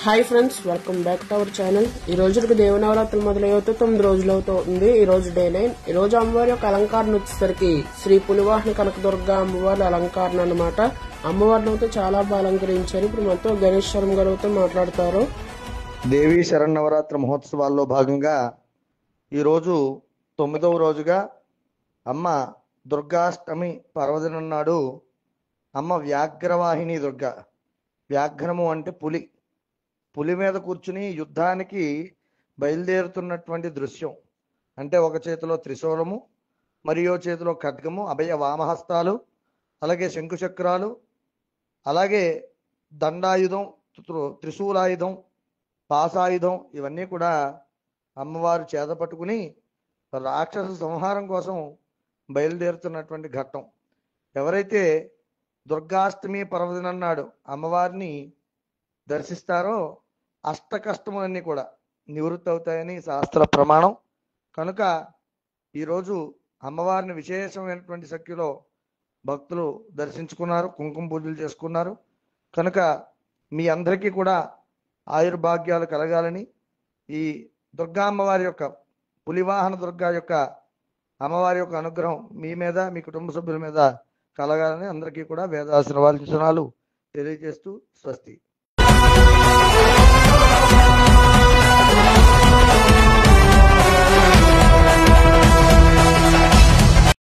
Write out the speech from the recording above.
Hi friends, welcome back to our channel. ఈ రోజుకి దేవి నవరాత్రులు మొదలయ్యేతో 9 రోజులు అవుతుంది. ఈ రోజు డే 9. ఈ రోజు అమ్మవారి యొక్క అలంకారణ వచ్చేసరికి శ్రీ పులివాహన కనకదుర్గ అమ్మవారి అలంకారణ అన్నమాట. అమ్మవారిని అయితే చాలా బాగా అలంకరించారు. ఇప్పుడు మనతో గణేష్ శర్మ గారు అయితే మాట్లాడతారు. దేవీ శరన్నవరాత్రి మహోత్సవాల్లో భాగంగా ఈరోజు 9వ రోజుగా అమ్మ దుర్గాష్టమి పర్వదినం నాడు అమ్మ వ్యాఘ్రవాహిని దుర్గ. వ్యాఘ్రము అంటే పులి మీద కూర్చుని యుద్ధానికి బయలుదేరుతున్నటువంటి దృశ్యం. అంటే ఒక చేతిలో త్రిశూలము, మరియో చేతిలో ఖడ్గము, అభయ వామహస్తాలు, అలాగే శంకుచక్రాలు, అలాగే దండాయుధం, త్రిశూలాయుధం, పాసాయుధం, ఇవన్నీ కూడా అమ్మవారు చేత పట్టుకుని రాక్షస సంహారం కోసం బయలుదేరుతున్నటువంటి ఘట్టం. ఎవరైతే దుర్గాష్టమి పర్వదినం నాడు అమ్మవారిని దర్శిస్తారో అష్ట కష్టములన్నీ కూడా నివృత్తి అవుతాయని శాస్త్ర ప్రమాణం. కనుక ఈరోజు అమ్మవారిని విశేషమైనటువంటి శక్తిలో భక్తులు దర్శించుకున్నారు, కుంకుమ పూజలు చేసుకున్నారు. కనుక మీ అందరికీ కూడా ఆయుర్భాగ్యాలు కలగాలని, ఈ దుర్గా అమ్మవారి యొక్క పులివాహన దుర్గా యొక్క అమ్మవారి యొక్క అనుగ్రహం మీ మీద, మీ కుటుంబ సభ్యుల మీద కలగాలని అందరికీ కూడా వేదాశీర్వచనాలు తెలియజేస్తూ స్వస్తి.